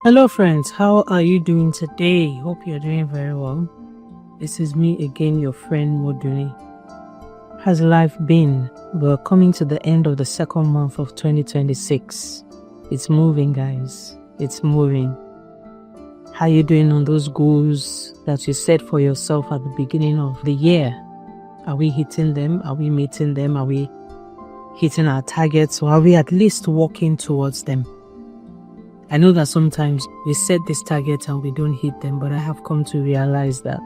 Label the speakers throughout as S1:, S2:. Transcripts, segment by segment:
S1: Hello friends, how are you doing today? Hope you're doing very well. This is me again, your friend Moduni. How's life been? We're coming to the end of the second month of 2026. It's moving, guys. It's moving. How are you doing on those goals that you set for yourself at the beginning of the year? Are we hitting them? Are we meeting them? Are we hitting our targets? Or are we at least walking towards them? I know that sometimes we set these targets and we don't hit them, but I have come to realize that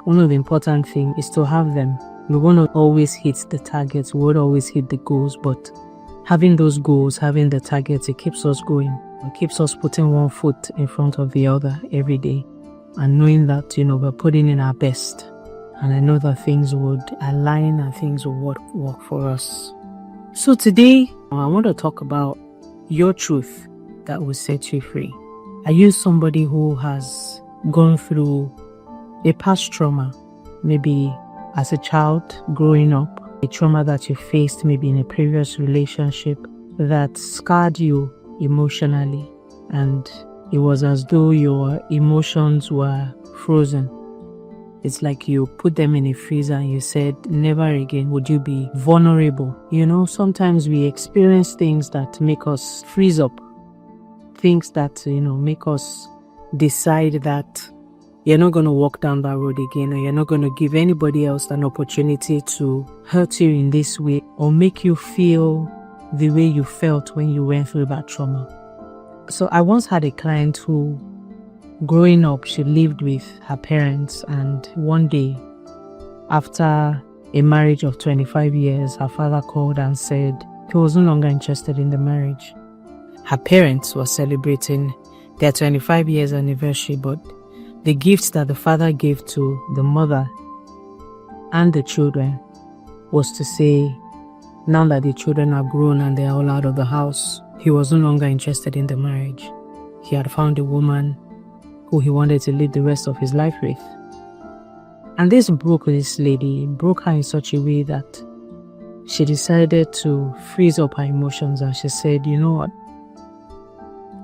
S1: one of the important things is to have them. We won't always hit the targets, we won't always hit the goals, but having those goals, having the targets, it keeps us going. It keeps us putting one foot in front of the other every day and knowing that, we're putting in our best. And I know that things would align and things will work for us. So today, I want to talk about your truth that will set you free. Are you somebody who has gone through a past trauma, maybe as a child growing up, a trauma that you faced maybe in a previous relationship that scarred you emotionally, and it was as though your emotions were frozen? It's like you put them in a freezer and you said, never again would you be vulnerable. Sometimes we experience things that make us freeze up. Things that, make us decide that you're not going to walk down that road again, or you're not going to give anybody else an opportunity to hurt you in this way or make you feel the way you felt when you went through that trauma. So I once had a client who, growing up, she lived with her parents, and one day, after a marriage of 25 years, her father called and said he was no longer interested in the marriage. Her parents were celebrating their 25 years anniversary, but the gifts that the father gave to the mother and the children was to say, now that the children are grown and they're all out of the house, he was no longer interested in the marriage. He had found a woman who he wanted to live the rest of his life with. And this broke this lady, broke her in such a way that she decided to freeze up her emotions, and she said, you know what?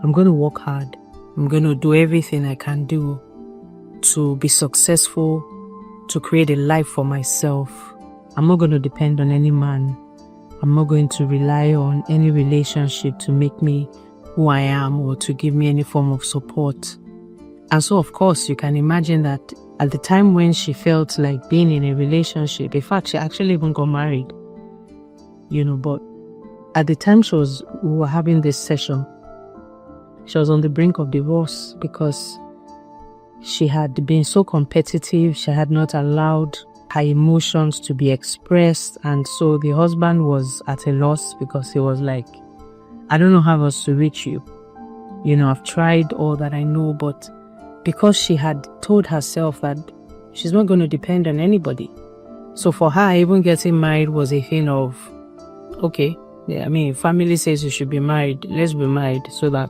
S1: I'm going to work hard. I'm going to do everything I can do to be successful, to create a life for myself. I'm not going to depend on any man. I'm not going to rely on any relationship to make me who I am or to give me any form of support. And so, of course, you can imagine that at the time when she felt like being in a relationship, in fact, she actually even got married, but at the time we were having this session, she was on the brink of divorce because she had been so competitive. She had not allowed her emotions to be expressed. And so the husband was at a loss because he was like, I don't know how else to reach you. I've tried all that I know, but because she had told herself that she's not going to depend on anybody. So for her, even getting married was a thing of, okay, family says you should be married. Let's be married so that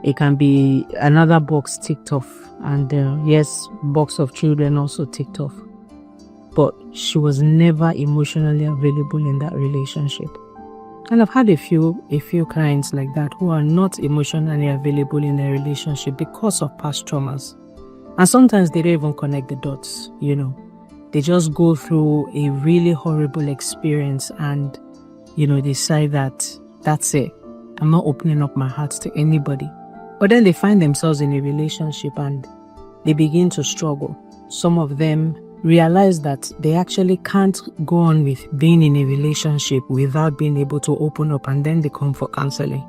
S1: it can be another box ticked off, and yes, box of children also ticked off. But she was never emotionally available in that relationship. And I've had a few clients like that who are not emotionally available in their relationship because of past traumas. And sometimes they don't even connect the dots, They just go through a really horrible experience and, decide that that's it. I'm not opening up my heart to anybody. But then they find themselves in a relationship and they begin to struggle. Some of them realize that they actually can't go on with being in a relationship without being able to open up, and then they come for counseling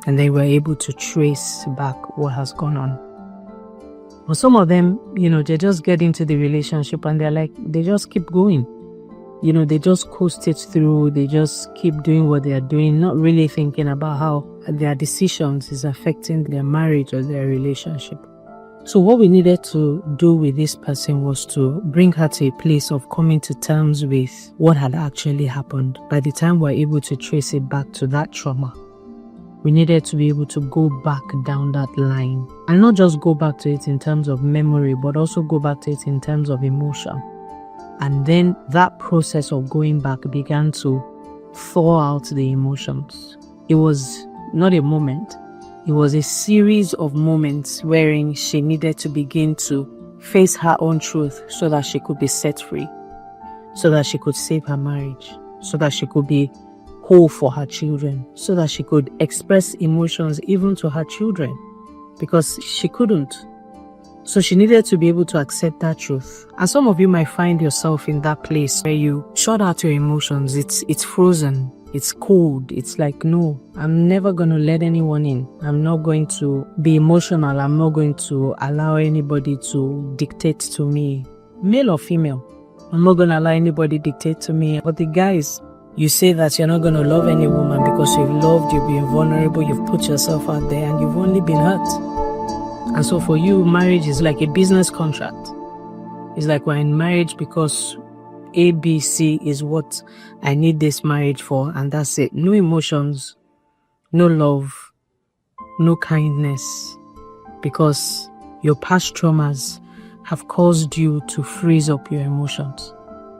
S1: and they were able to trace back what has gone on. But some of them, they just get into the relationship and they just keep going. They just coast it through. They just keep doing what they are doing, not really thinking about how their decisions is affecting their marriage or their relationship. So what we needed to do with this person was to bring her to a place of coming to terms with what had actually happened. By the time we're able to trace it back to that trauma, we needed to be able to go back down that line. And not just go back to it in terms of memory, but also go back to it in terms of emotion. And then that process of going back began to thaw out the emotions. It was not a moment. It was a series of moments wherein she needed to begin to face her own truth so that she could be set free, so that she could save her marriage, so that she could be whole for her children, so that she could express emotions even to her children, because she couldn't. So she needed to be able to accept that truth. And some of you might find yourself in that place where you shut out your emotions. It's frozen. It's cold. It's like, no, I'm never going to let anyone in. I'm not going to be emotional. I'm not going to allow anybody to dictate to me, male or female. I'm not going to allow anybody dictate to me. But the guys, you say that you're not going to love any woman because you've loved, you've been vulnerable, you've put yourself out there, and you've only been hurt. And so for you, marriage is like a business contract. It's like we're in marriage because ABC is what I need this marriage for, and that's it. No emotions, no love, no kindness, because your past traumas have caused you to freeze up your emotions.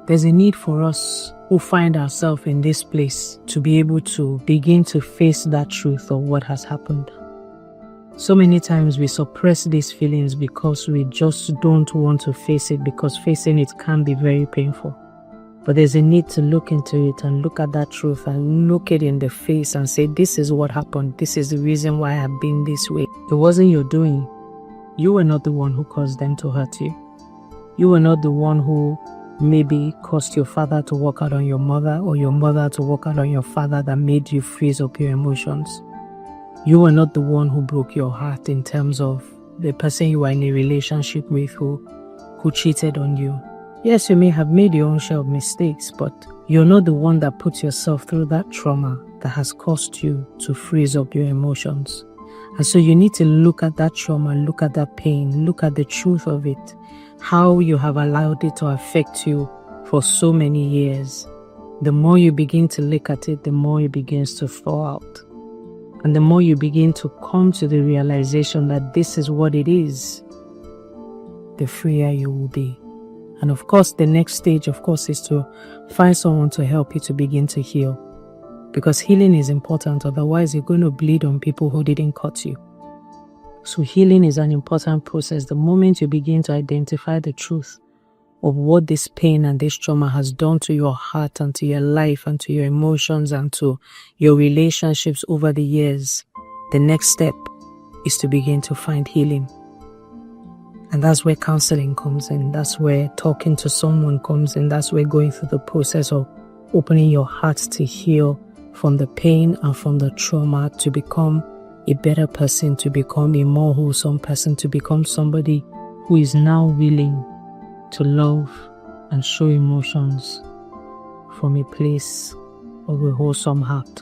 S1: There's a need for us who find ourselves in this place to be able to begin to face that truth of what has happened. So many times we suppress these feelings because we just don't want to face it, because facing it can be very painful. But there's a need to look into it and look at that truth and look it in the face and say, this is what happened. This is the reason why I've been this way. It wasn't your doing. You were not the one who caused them to hurt you. You were not the one who maybe caused your father to walk out on your mother, or your mother to walk out on your father, that made you freeze up your emotions. You were not the one who broke your heart in terms of the person you were in a relationship with who cheated on you. Yes, you may have made your own share of mistakes, but you're not the one that put yourself through that trauma that has caused you to freeze up your emotions. And so you need to look at that trauma, look at that pain, look at the truth of it, how you have allowed it to affect you for so many years. The more you begin to look at it, the more it begins to fall out. And the more you begin to come to the realization that this is what it is, the freer you will be. And of course, the next stage, of course, is to find someone to help you to begin to heal. Because healing is important, otherwise you're going to bleed on people who didn't cut you. So healing is an important process. The moment you begin to identify the truth of what this pain and this trauma has done to your heart and to your life and to your emotions and to your relationships over the years, the next step is to begin to find healing. And that's where counseling comes in. That's where talking to someone comes in. That's where going through the process of opening your heart to heal from the pain and from the trauma, to become a better person, to become a more wholesome person, to become somebody who is now willing to love and show emotions from a place of a wholesome heart.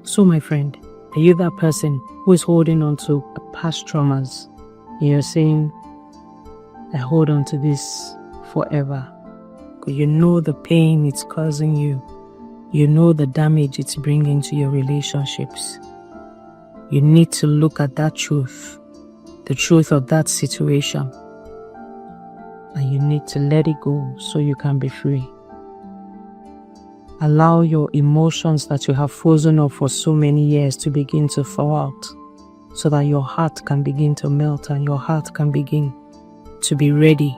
S1: So my friend, are you that person who is holding on to past traumas? You're saying, I hold on to this forever. Because you know the pain it's causing you. You know the damage it's bringing to your relationships. You need to look at that truth, the truth of that situation. And you need to let it go so you can be free. Allow your emotions that you have frozen up for so many years to begin to thaw out, so that your heart can begin to melt and your heart can begin to be ready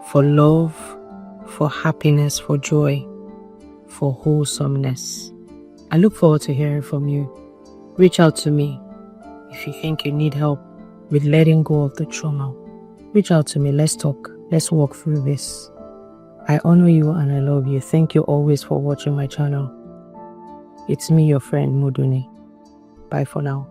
S1: for love, for happiness, for joy, for wholesomeness. I look forward to hearing from you. Reach out to me if you think you need help with letting go of the trauma. Reach out to me. Let's talk. Let's walk through this. I honor you and I love you. Thank you always for watching my channel. It's me, your friend Moduni. Bye for now.